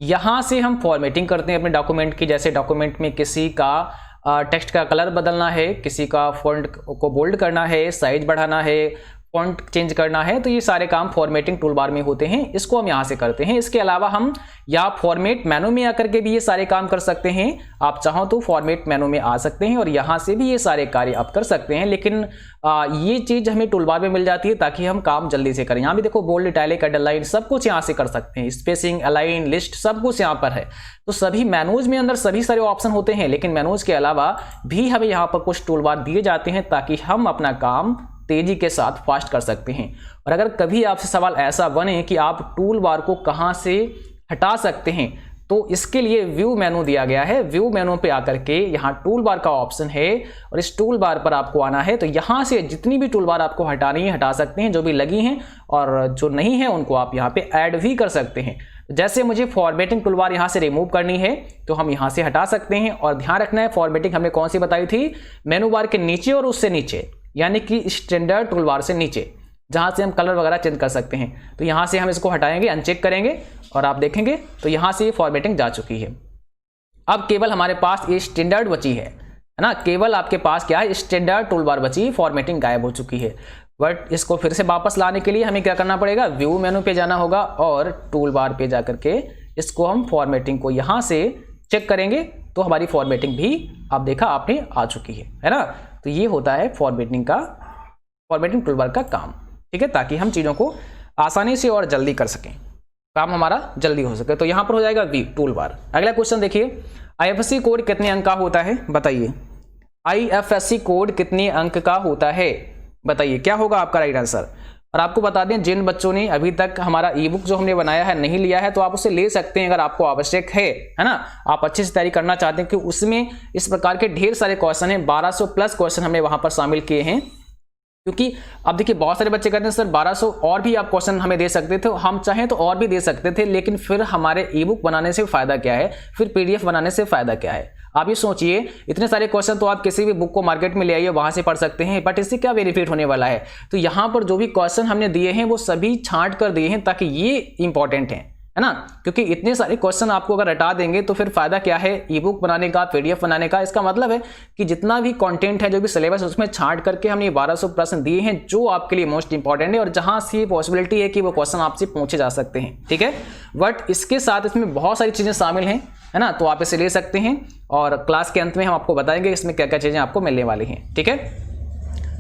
यहां से हम फॉर्मेटिंग करते हैं अपने डॉक्यूमेंट की, जैसे डॉक्यूमेंट में किसी का टेक्स्ट का कलर बदलना है, किसी का फॉन्ट को बोल्ड करना है, साइज बढ़ाना है, फॉन्ट चेंज करना है, तो ये सारे काम फॉर्मेटिंग टूल बार में होते हैं, इसको हम यहाँ से करते हैं। इसके अलावा हम या फॉर्मेट मेनू में आकर के भी ये सारे काम कर सकते हैं। आप चाहो तो फॉर्मेट मेनू में आ सकते हैं और यहाँ से भी ये सारे कार्य आप कर सकते हैं, लेकिन ये चीज़ हमें टूल बार में मिल जाती है ताकि हम काम जल्दी से करें। यहाँ भी देखो बोल्ड, इटैलिक, अंडरलाइन सब कुछ यहाँ से कर सकते हैं, स्पेसिंग, अलाइन, लिस्ट सब कुछ यहाँ पर है। तो सभी मेनूज में अंदर सभी सारे ऑप्शन होते हैं, लेकिन मेनूज के अलावा भी हमें यहाँ पर कुछ टूल बार दिए जाते हैं ताकि हम अपना काम तेजी के साथ फास्ट कर सकते हैं। और अगर कभी आपसे सवाल ऐसा बने कि आप टूल बार को कहां से हटा सकते हैं, तो इसके लिए व्यू मेनू दिया गया है। व्यू मेनू पे आकर के यहाँ टूल बार का ऑप्शन है और इस टूल बार पर आपको आना है। तो यहाँ से जितनी भी टूल बार आपको हटानी है हटा सकते हैं, जो भी लगी हैं, और जो नहीं है उनको आप यहाँ पे ऐड भी कर सकते हैं। जैसे मुझे फॉर्मेटिंग टूल बार यहाँ से रिमूव करनी है तो हम यहाँ से हटा सकते हैं। और ध्यान रखना है फॉर्मेटिंग हमने कौन सी बताई थी, मेनू बार के नीचे और उससे नीचे, यानी कि स्टैंडर्ड टूल बार से नीचे, जहां से हम कलर वगैरह चेंज कर सकते हैं। तो यहां से हम इसको हटाएंगे, अनचेक करेंगे और आप देखेंगे तो यहां से ये फॉर्मेटिंग जा चुकी है। अब केवल हमारे पास ये स्टैंडर्ड बची है ना, केवल आपके पास क्या है, स्टैंडर्ड टूल बार बची, फॉर्मेटिंग गायब हो चुकी है। बट इसको फिर से वापस लाने के लिए हमें क्या करना पड़ेगा, व्यू मेनू पे जाना होगा और टूल बार पे जाकर के इसको हम फॉर्मेटिंग को यहां से चेक करेंगे तो हमारी फॉर्मेटिंग भी आप देखा आपने आ चुकी है ना। तो ये होता है फॉर्मेटिंग टूल बार का काम, ठीक है, ताकि हम चीज़ों को आसानी से और जल्दी कर सकें, काम हमारा जल्दी हो सके। तो यहाँ पर हो जाएगा वी टूल बार। अगला क्वेश्चन देखिए, आईएफएससी कोड कितने अंक का होता है बताइए। आईएफएससी कोड कितने अंक का होता है बताइए, क्या होगा आपका राइट आंसर। और आपको बता दें, जिन बच्चों ने अभी तक हमारा ई बुक जो हमने बनाया है नहीं लिया है, तो आप उसे ले सकते हैं अगर आपको आवश्यक है ना। आप अच्छे से तैयारी करना चाहते हैं कि उसमें इस प्रकार के ढेर सारे क्वेश्चन हैं, 1200 प्लस क्वेश्चन हमने वहां पर शामिल किए हैं। क्योंकि अब देखिए बहुत सारे बच्चे कहते हैं सर 1200 और भी आप क्वेश्चन हमें दे सकते थे, हम चाहें तो और भी दे सकते थे, लेकिन फिर हमारे ई बुक बनाने से फायदा क्या है, फिर पीडीएफ बनाने से फायदा क्या है। आप ये सोचिए, इतने सारे क्वेश्चन तो आप किसी भी बुक को मार्केट में ले आइए, वहां से पढ़ सकते हैं, बट इससे क्या बेनिफिट होने वाला है। तो यहाँ पर जो भी क्वेश्चन हमने दिए हैं वो सभी छांट कर दिए हैं, ताकि ये इंपॉर्टेंट है ना। क्योंकि इतने सारे क्वेश्चन आपको अगर हटा देंगे तो फिर फायदा क्या है ई बुक बनाने का, पीडीएफ बनाने का। इसका मतलब है कि जितना भी कंटेंट है, जो भी सिलेबस, उसमें छांट करके हमने 1200 प्रश्न दिए हैं जो आपके लिए मोस्ट इंपॉर्टेंट है और जहां से पॉसिबिलिटी है कि वो क्वेश्चन आपसे पूछे जा सकते हैं, ठीक है। बट इसके साथ इसमें बहुत सारी चीजें शामिल हैं, है ना, तो आप इसे ले सकते हैं और क्लास के अंत में हम आपको बताएंगे इसमें क्या क्या चीजें आपको मिलने वाली हैं, ठीक है।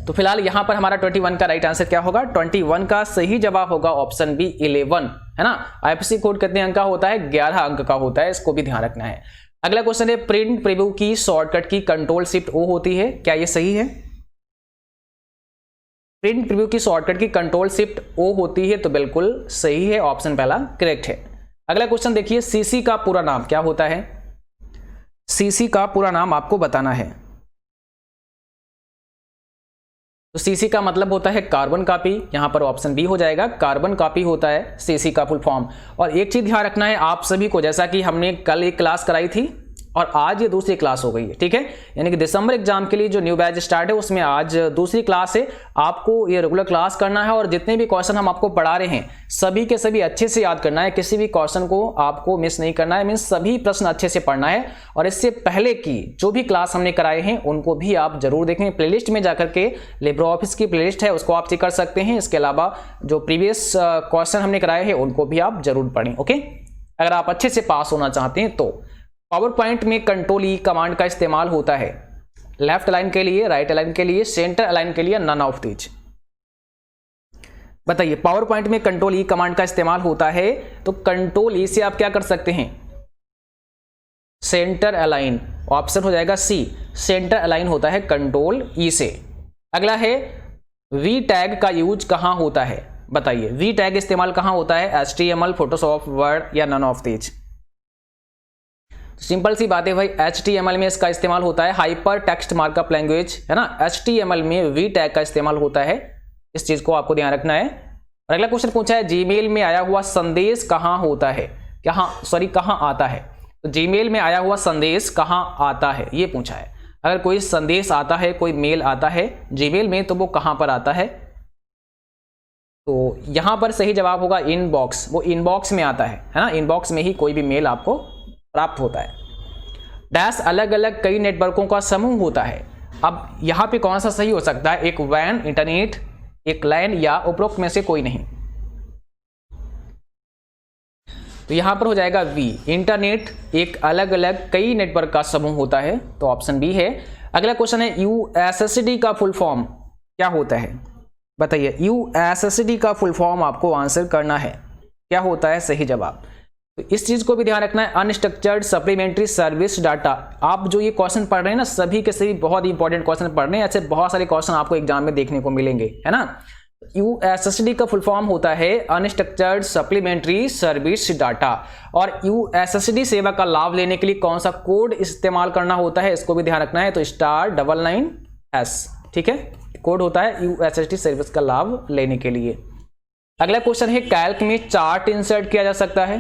तो फिलहाल यहां पर हमारा 21 का राइट आंसर क्या होगा, 21 का सही जवाब होगा ऑप्शन बी 11, है ना। आईएफएससी कोड कितने अंक का होता है, 11 अंक का होता है, इसको भी ध्यान रखना है। अगला क्वेश्चन है, प्रिंट प्रीव्यू की शॉर्टकट की कंट्रोल शिफ्ट ओ होती है, क्या ये सही है। प्रिंट प्रीव्यू की शॉर्टकट की कंट्रोल शिफ्ट ओ होती है, तो बिल्कुल सही है, ऑप्शन पहला करेक्ट है। अगला क्वेश्चन देखिए, सीसी का पूरा नाम क्या होता है। सीसी का पूरा नाम आपको बताना है। तो सीसी का मतलब होता है कार्बन कॉपी, यहां पर ऑप्शन बी हो जाएगा, कार्बन कॉपी होता है सीसी का फुल फॉर्म। और एक चीज ध्यान रखना है आप सभी को, जैसा कि हमने कल एक क्लास कराई थी और आज ये दूसरी क्लास हो गई है, ठीक है। यानी कि दिसंबर एग्जाम के लिए जो न्यू बैच स्टार्ट है उसमें आज दूसरी क्लास है, आपको ये रेगुलर क्लास करना है और जितने भी क्वेश्चन हम आपको पढ़ा रहे हैं सभी के सभी अच्छे से याद करना है, किसी भी क्वेश्चन को आपको मिस नहीं करना है, मीन्स सभी प्रश्न अच्छे से पढ़ना है। और इससे पहले की जो भी क्लास हमने कराए हैं उनको भी आप जरूर देखें, प्लेलिस्ट में जाकर के लिब्रे ऑफिस की प्लेलिस्ट है उसको आप चेक कर सकते हैं। इसके अलावा जो प्रीवियस क्वेश्चन हमने कराए हैं उनको भी आप जरूर पढ़ें, ओके, अगर आप अच्छे से पास होना चाहते हैं तो। पावर पॉइंट में कंट्रोल ई कमांड का इस्तेमाल होता है लेफ्ट अलाइन के लिए, राइट अलाइन के लिए, सेंटर अलाइन के लिए, नन ऑफ दीज। बताइए, पावर पॉइंट में कंट्रोल ई कमांड का इस्तेमाल होता है, तो कंट्रोल ई से आप क्या कर सकते हैं, सेंटर अलाइन, ऑप्शन हो जाएगा सी, सेंटर अलाइन होता है कंट्रोल ई से। अगला है, वी टैग का यूज कहां होता है बताइए, वी टैग इस्तेमाल कहां होता है, HTML, फोटोशॉप, वर्ड या नन ऑफ दीज। सिंपल सी बात है भाई, HTML में इसका इस्तेमाल होता है, हाइपर टेक्स्ट मार्कअप लैंग्वेज, है ना। HTML में वी टैग का इस्तेमाल होता है, इस चीज को आपको ध्यान रखना है। और अगला क्वेश्चन पूछा है, जीमेल में आया हुआ संदेश कहां होता है, कहां आता है। तो जीमेल में आया हुआ संदेश कहां आता है ये पूछा है। अगर कोई संदेश आता है, कोई मेल आता है जीमेल में, तो वो कहां पर आता है, तो यहां पर सही जवाब होगा इनबॉक्स, वो इनबॉक्स में आता है ना, इनबॉक्स में ही कोई भी मेल आपको प्राप्त होता है। डैश अलग अलग कई नेटवर्कों का समूह होता है। अब यहां पे कौन सा सही हो सकता है, एक वैन, इंटरनेट, एक लाइन या उपरोक्त में से कोई नहीं। तो यहां पर हो जाएगा वी। इंटरनेट एक अलग अलग कई नेटवर्क का समूह होता है, तो ऑप्शन बी है। अगला क्वेश्चन है यूएसएसडी का फुल फॉर्म क्या होता है, बताइए। यूएसएसडी का फुल फॉर्म आपको आंसर करना है, क्या होता है सही जवाब। तो इस चीज को भी ध्यान रखना है, अनस्ट्रक्चर्ड सप्लीमेंट्री सर्विस डाटा। आप जो ये क्वेश्चन पढ़ रहे हैं ना, सभी के सभी बहुत इंपॉर्टेंट क्वेश्चन पढ़ रहे हैं, ऐसे बहुत सारे क्वेश्चन आपको एग्जाम में देखने को मिलेंगे, है ना। यूएसएसडी का फुल फॉर्म होता है अनस्ट्रक्चर्ड सप्लीमेंट्री सर्विस डाटा। और यूएसएसडी सेवा का लाभ लेने के लिए कौन सा कोड इस्तेमाल करना होता है, इसको भी ध्यान रखना है। तो *99#, ठीक है, कोड होता है यूएसएसडी सर्विस का लाभ लेने के लिए। अगला क्वेश्चन है कैल्क में चार्ट इंसर्ट किया जा सकता है,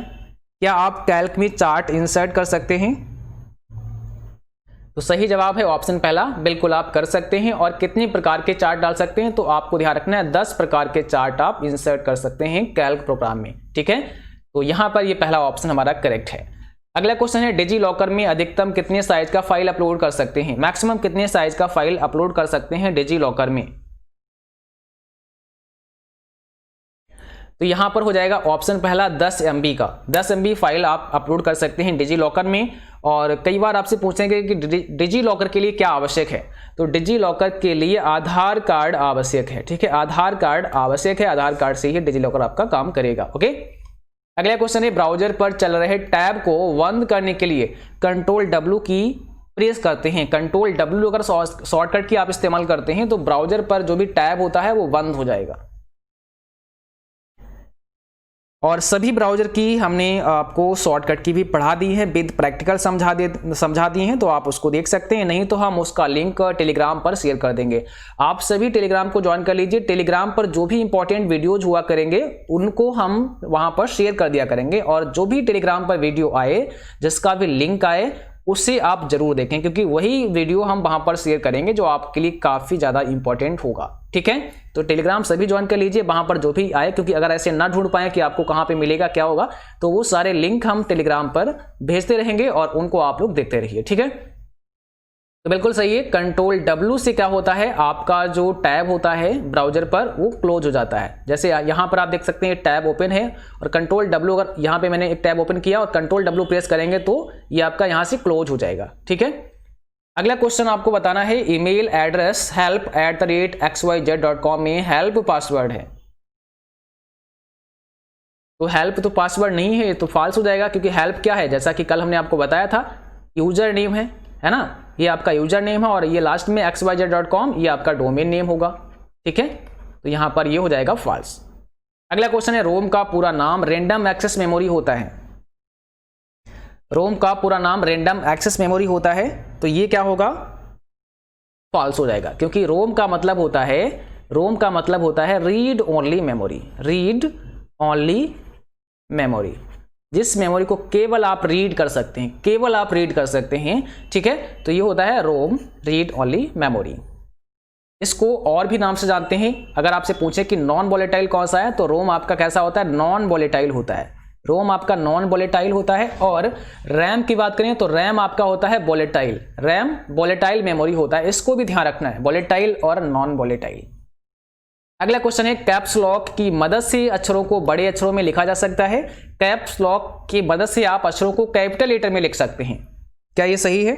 क्या आप कैल्क में चार्ट इंसर्ट कर सकते हैं। तो सही जवाब है ऑप्शन पहला, बिल्कुल आप कर सकते हैं। और कितने प्रकार के चार्ट डाल सकते हैं, तो आपको ध्यान रखना है 10 प्रकार के चार्ट आप इंसर्ट कर सकते हैं कैल्क प्रोग्राम में, ठीक है। तो यहां पर ये पहला ऑप्शन हमारा करेक्ट है। अगला क्वेश्चन है डिजी लॉकर में अधिकतम कितने साइज का फाइल अपलोड कर सकते हैं, मैक्सिमम कितने साइज का फाइल अपलोड कर सकते हैं डिजी लॉकर में। तो यहां पर हो जाएगा ऑप्शन पहला 10 MB का, 10 MB फाइल आप अपलोड कर सकते हैं डिजी लॉकर में। और कई बार आपसे पूछेंगे कि डिजी लॉकर के लिए क्या आवश्यक है, तो डिजी लॉकर के लिए आधार कार्ड आवश्यक है, ठीक है, आधार कार्ड आवश्यक है, आधार कार्ड से ही डिजी लॉकर आपका काम करेगा, ओके। अगला क्वेश्चन है ब्राउजर पर चल रहे टैब को बंद करने के लिए Ctrl+W की प्रेस करते हैं। Ctrl+W अगर शॉर्टकट की आप इस्तेमाल करते हैं तो ब्राउजर पर जो भी टैब होता है वो बंद हो जाएगा। और सभी ब्राउजर की हमने आपको शॉर्टकट की भी पढ़ा दी है, विद प्रैक्टिकल समझा दिए हैं, तो आप उसको देख सकते हैं। नहीं तो हम उसका लिंक टेलीग्राम पर शेयर कर देंगे। आप सभी टेलीग्राम को ज्वाइन कर लीजिए। टेलीग्राम पर जो भी इंपॉर्टेंट वीडियोज हुआ करेंगे उनको हम वहां पर शेयर कर दिया करेंगे। और जो भी टेलीग्राम पर वीडियो आए, जिसका भी लिंक आए, उससे आप जरूर देखें, क्योंकि वही वीडियो हम वहां पर शेयर करेंगे जो आपके लिए काफी ज्यादा इंपॉर्टेंट होगा, ठीक है। तो टेलीग्राम सभी ज्वाइन कर लीजिए, वहां पर जो भी आए, क्योंकि अगर ऐसे ना ढूंढ पाए कि आपको कहां पे मिलेगा क्या होगा, तो वो सारे लिंक हम टेलीग्राम पर भेजते रहेंगे और उनको आप लोग देखते रहिए, ठीक है। तो बिल्कुल सही है। Ctrl+W से क्या होता है, आपका जो टैब होता है ब्राउजर पर वो क्लोज हो जाता है। जैसे यहां पर आप देख सकते हैं टैब ओपन है और Ctrl+W, अगर यहां पे मैंने एक टैब ओपन किया और Ctrl+W प्रेस करेंगे तो ये आपका यहां से क्लोज हो जाएगा, ठीक है। अगला क्वेश्चन आपको बताना है ईमेल एड्रेस help@xyz.com में हेल्प पासवर्ड है। तो हेल्प तो पासवर्ड नहीं है, तो फॉल्स हो जाएगा, क्योंकि हेल्प क्या है, जैसा कि कल हमने आपको बताया था, यूजर नेम है ना, ये आपका यूजर नेम है और ये लास्ट में xyz.com ये आपका डोमेन नेम होगा, ठीक है। तो यहां पर ये हो जाएगा फॉल्स। अगला क्वेश्चन है रोम का पूरा नाम रैंडम एक्सेस मेमोरी होता है। रोम का पूरा नाम रैंडम एक्सेस मेमोरी होता है, तो ये क्या होगा, फॉल्स हो जाएगा, क्योंकि रोम का मतलब होता है read only memory, read only memory, जिस मेमोरी को केवल आप रीड कर सकते हैं, केवल आप रीड कर सकते हैं, ठीक है। तो ये होता है रोम रीड ओनली मेमोरी। इसको और भी नाम से जानते हैं। अगर आपसे पूछे कि नॉन वोलेटाइल कौन सा है, तो रोम आपका कैसा होता है, नॉन वोलेटाइल होता है। रोम आपका नॉन वोलेटाइल होता है। और रैम की बात करें तो रैम आपका होता है वोलेटाइल, रैम वोलेटाइल मेमोरी होता है। इसको भी ध्यान रखना है, वोलेटाइल और नॉन वोलेटाइल। अगला क्वेश्चन है कैप्स लॉक की मदद से अक्षरों को बड़े अक्षरों में लिखा जा सकता है। कैप्स लॉक की मदद से आप अक्षरों को कैपिटल लेटर में लिख सकते हैं, क्या ये सही है?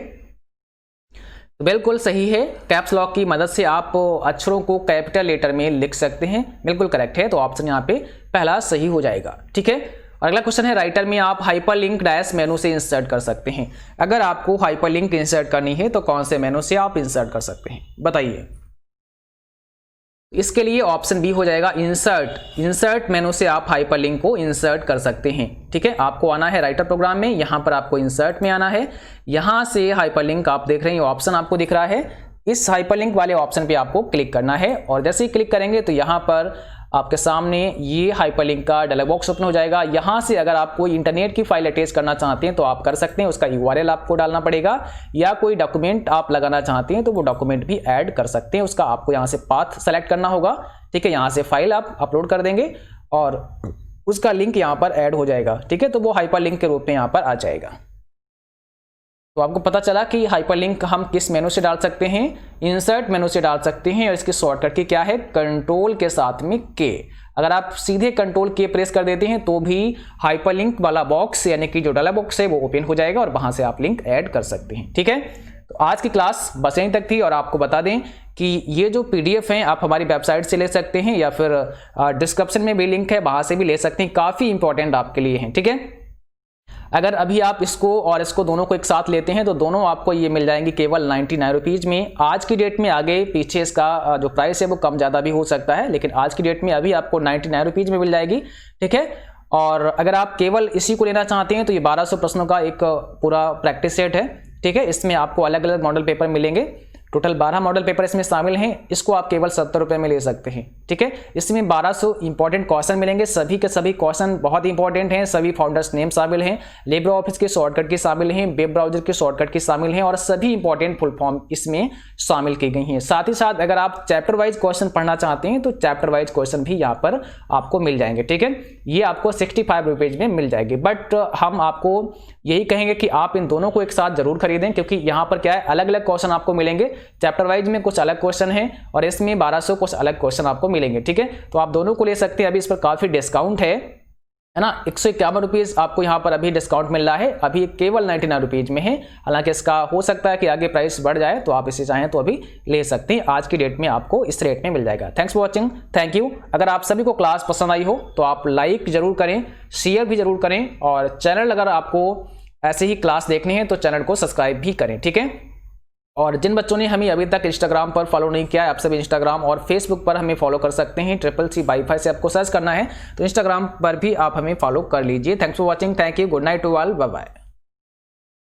तो बिल्कुल सही है। कैप्स लॉक की मदद से आप अक्षरों को कैपिटल लेटर में लिख सकते हैं, बिल्कुल करेक्ट है। तो ऑप्शन यहाँ पे पहला सही हो जाएगा, ठीक है। अगला क्वेश्चन है राइटर में आप हाइपरलिंक डैश मेनू से इंसर्ट कर सकते हैं। अगर आपको हाइपरलिंक इंसर्ट करनी है तो कौन से मेनू से आप इंसर्ट कर सकते हैं, बताइए। इसके लिए ऑप्शन बी हो जाएगा इंसर्ट। इंसर्ट मेनू से आप हाइपरलिंक को इंसर्ट कर सकते हैं, ठीक है। आपको आना है राइटर प्रोग्राम में, यहां पर आपको इंसर्ट में आना है। यहां से हाइपरलिंक आप देख रहे हैं, ऑप्शन आपको दिख रहा है, इस हाइपरलिंक वाले ऑप्शन पे आपको क्लिक करना है। और जैसे ही क्लिक करेंगे तो यहां पर आपके सामने ये हाइपरलिंक का डायलॉग बॉक्स ओपन हो जाएगा। यहां से अगर आप कोई इंटरनेट की फाइल अटैच करना चाहते हैं तो आप कर सकते हैं, उसका URL आपको डालना पड़ेगा, या कोई डॉक्यूमेंट आप लगाना चाहते हैं तो वो डॉक्यूमेंट भी ऐड कर सकते हैं। उसका आपको यहां से पाथ सेलेक्ट करना होगा, ठीक है। यहां से फाइल आप अपलोड कर देंगे और उसका लिंक यहां पर ऐड हो जाएगा, ठीक है। तो वो हाइपरलिंक के रूप में यहां पर आ जाएगा। तो आपको पता चला कि हाइपरलिंक हम किस मेनू से डाल सकते हैं, इंसर्ट मेनू से डाल सकते हैं, और इसकी शॉर्टकट की क्या है, कंट्रोल के साथ में के। अगर आप सीधे कंट्रोल के प्रेस कर देते हैं तो भी हाइपरलिंक वाला बॉक्स यानी कि जो डायलॉग बॉक्स है वो ओपन हो जाएगा और वहां से आप लिंक ऐड कर सकते हैं। ठीक है, तो आज की क्लास बस यहीं तक थी, और आपको बता दें कि ये जो पीडीएफ हैं आप हमारी वेबसाइट से ले सकते हैं या फिर डिस्क्रिप्शन में भी लिंक है, वहां से भी ले सकते हैं, काफ़ी इंपॉर्टेंट आपके लिए हैं। ठीक है, अगर अभी आप इसको और इसको दोनों को एक साथ लेते हैं तो दोनों आपको ये मिल जाएंगे केवल 99 रुपीज़ में। आज की डेट में आगे पीछे इसका जो प्राइस है वो कम ज़्यादा भी हो सकता है, लेकिन आज की डेट में अभी आपको 99 रुपीज़ में मिल जाएगी। ठीक है, और अगर आप केवल इसी को लेना चाहते हैं तो ये 1200 प्रश्नों का एक पूरा प्रैक्टिस सेट है। ठीक है, इसमें आपको अलग अलग मॉडल पेपर मिलेंगे, टोटल 12 मॉडल पेपर इसमें शामिल हैं। इसको आप केवल 70 रुपये में ले सकते हैं। ठीक है, इसमें 1200 इंपॉर्टेंट क्वेश्चन मिलेंगे, सभी के सभी क्वेश्चन बहुत इंपॉर्टेंट हैं, सभी फाउंडर्स नेम शामिल हैं, लिब्रे ऑफिस की शॉर्टकट की शामिल हैं, वेब ब्राउजर की शॉर्टकट की शामिल हैं, और सभी इंपॉर्टेंट फुल फॉर्म इसमें शामिल की गई हैं। साथ ही साथ अगर आप चैप्टर वाइज क्वेश्चन पढ़ना चाहते हैं तो चैप्टर वाइज क्वेश्चन भी यहाँ पर आपको मिल जाएंगे। ठीक है, ये आपको 65 रुपीज़ में मिल जाएगी, बट हम आपको यही कहेंगे कि आप इन दोनों को एक साथ जरूर खरीदें, क्योंकि यहाँ पर क्या है, अलग अलग क्वेश्चन आपको मिलेंगे। चैप्टर वाइज में कुछ अलग क्वेश्चन है और इसमें 1200 कुछ अलग क्वेश्चन आपको मिलेंगे। ठीक है, तो आप दोनों को ले सकते हैं। अभी इस पर काफी डिस्काउंट है ना, 151 रुपीज़ आपको यहाँ पर अभी डिस्काउंट मिल रहा है, अभी केवल 99 रुपीज़ में है। हालांकि इसका हो सकता है कि आगे प्राइस बढ़ जाए, तो आप इसे चाहें तो अभी ले सकते हैं। आज की डेट में आपको इस रेट में मिल जाएगा। Thanks for watching, thank you. अगर आप सभी को क्लास पसंद आई हो तो आप लाइक जरूर करें, शेयर भी जरूर करें, और चैनल अगर आपको ऐसे ही क्लास देखनी है तो चैनल को सब्सक्राइब भी करें। ठीक है, और जिन बच्चों ने हमें अभी तक इंस्टाग्राम पर फॉलो नहीं किया है, आप सभी इंस्टाग्राम और फेसबुक पर हमें फॉलो कर सकते हैं। CCC वाईफाई से आपको सर्च करना है, तो इंस्टाग्राम पर भी आप हमें फॉलो कर लीजिए। Thanks for watching, thank you, good night to all, bye bye.